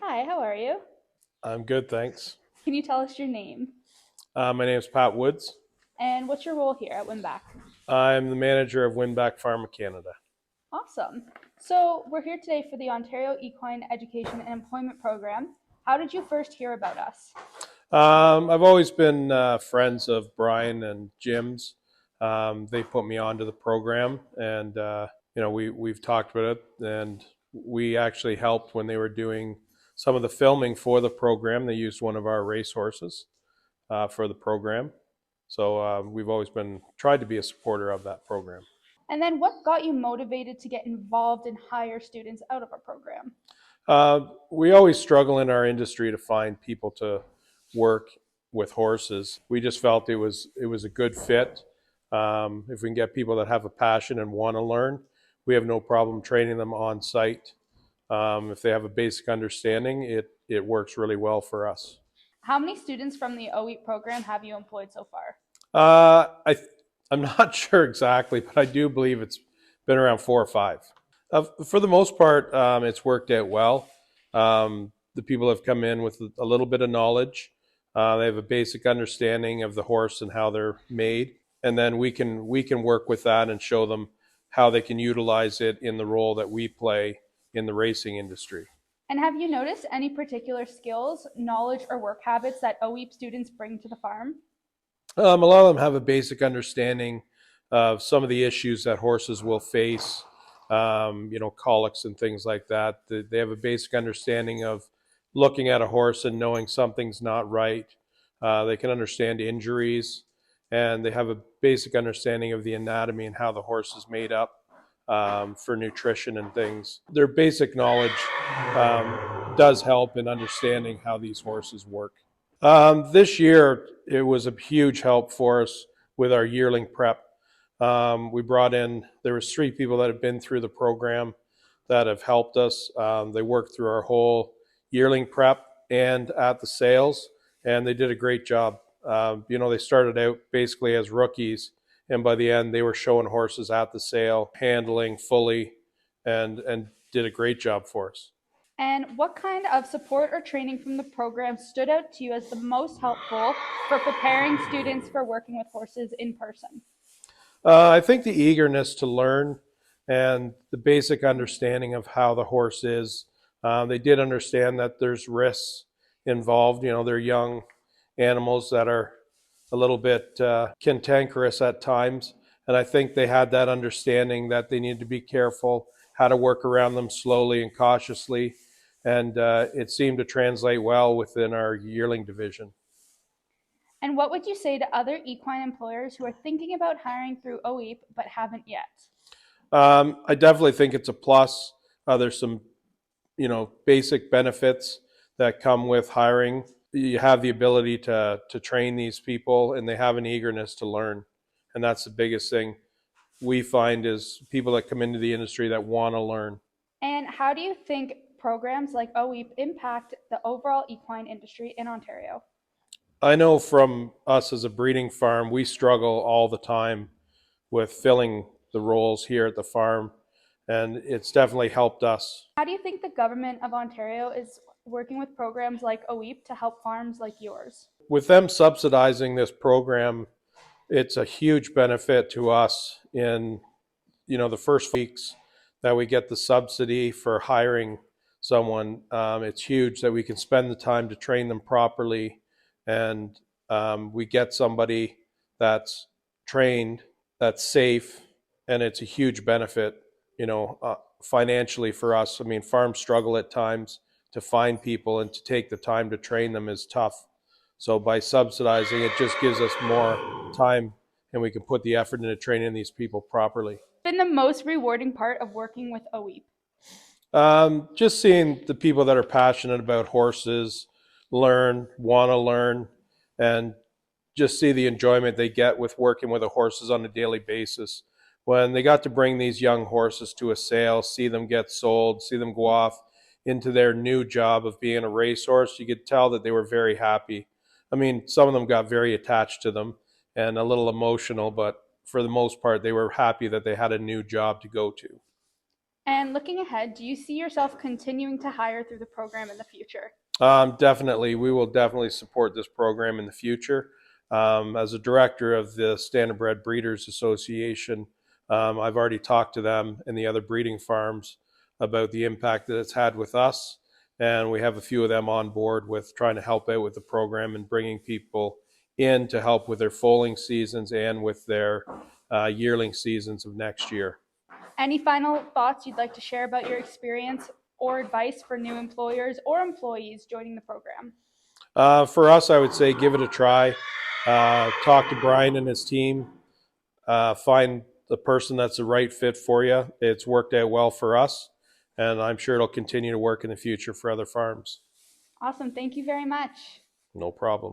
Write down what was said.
Hi, how are you? I'm good, thanks. Can you tell us your name? My name is Pat Woods. And what's your role here at Winbak? I'm the manager of Winbak Farm of Canada. Awesome. So, we're here today for the Ontario Equine Education and Employment Program. How did you first hear about us? I've always been friends of Brian and Jim's. They put me onto the program, and we've talked about it, and we actually helped when they were doing some of the filming for the program. They used one of our racehorses for the program, so we've always been tried to be a supporter of that program. And then, what got you motivated to get involved and hire students out of our program? We always struggle in our industry to find people to work with horses. We just felt it was a good fit. If we can get people that have a passion and want to learn, we have no problem training them on site. If they have a basic understanding, it works really well for us. How many students from the OEEEP program have you employed so far? I'm not sure exactly, but I do believe it's been around 4 or 5. For the most part, it's worked out well. The people have come in with a little bit of knowledge. They have a basic understanding of the horse and how they're made, and then we can work with that and show them how they can utilize it in the role that we play in the racing industry. And have you noticed any particular skills, knowledge, or work habits that OEEP students bring to the farm? A lot of them have a basic understanding of some of the issues that horses will face, colics and things like that. They have a basic understanding of looking at a horse and knowing something's not right. They can understand injuries, and they have a basic understanding of the anatomy and how the horse is made up for nutrition and things. Their basic knowledge does help in understanding how these horses work. This year, it was a huge help for us with our yearling prep. We brought in, there was 3 people that have been through the program that have helped us. They worked through our whole yearling prep and at the sales, and they did a great job. They started out basically as rookies, and by the end, they were showing horses at the sale, handling fully, and did a great job for us. And what kind of support or training from the program stood out to you as the most helpful for preparing students for working with horses in person? I think the eagerness to learn and the basic understanding of how the horse is. They did understand that there's risks involved. They're young animals that are a little bit cantankerous at times. And I think they had that understanding that they need to be careful, how to work around them slowly and cautiously. And it seemed to translate well within our yearling division. And what would you say to other equine employers who are thinking about hiring through OEEP but haven't yet? I definitely think it's a plus. There's some, basic benefits that come with hiring. You have the ability to train these people, and they have an eagerness to learn, and that's the biggest thing we find is people that come into the industry that want to learn. And how do you think programs like OEEP impact the overall equine industry in Ontario? I know from us as a breeding farm, we struggle all the time with filling the roles here at the farm, and it's definitely helped us. How do you think the government of Ontario is working with programs like OEEP to help farms like yours? With them subsidizing this program, it's a huge benefit to us in the first weeks that we get the subsidy for hiring someone. It's huge that we can spend the time to train them properly, and we get somebody that's trained, that's safe, and it's a huge benefit, financially for us. I mean, farms struggle at times to find people, and to take the time to train them is tough. So by subsidizing, it just gives us more time, and we can put the effort into training these people properly. Been the most rewarding part of working with OEEP? Just seeing the people that are passionate about horses want to learn, and just see the enjoyment they get with working with the horses on a daily basis. When they got to bring these young horses to a sale, see them get sold, see them go off into their new job of being a racehorse, you could tell that they were very happy. I mean, some of them got very attached to them and a little emotional, but for the most part, they were happy that they had a new job to go to. And looking ahead, do you see yourself continuing to hire through the program in the future? Definitely, we will definitely support this program in the future. As a director of the Standardbred Breeders Association, I've already talked to them and the other breeding farms about the impact that it's had with us. And we have a few of them on board with trying to help out with the program and bringing people in to help with their foaling seasons and with their yearling seasons of next year. Any final thoughts you'd like to share about your experience or advice for new employers or employees joining the program? For us, I would say give it a try. Talk to Brian and his team. Find the person that's the right fit for you. It's worked out well for us, and I'm sure it'll continue to work in the future for other farms. Awesome. Thank you very much. No problem.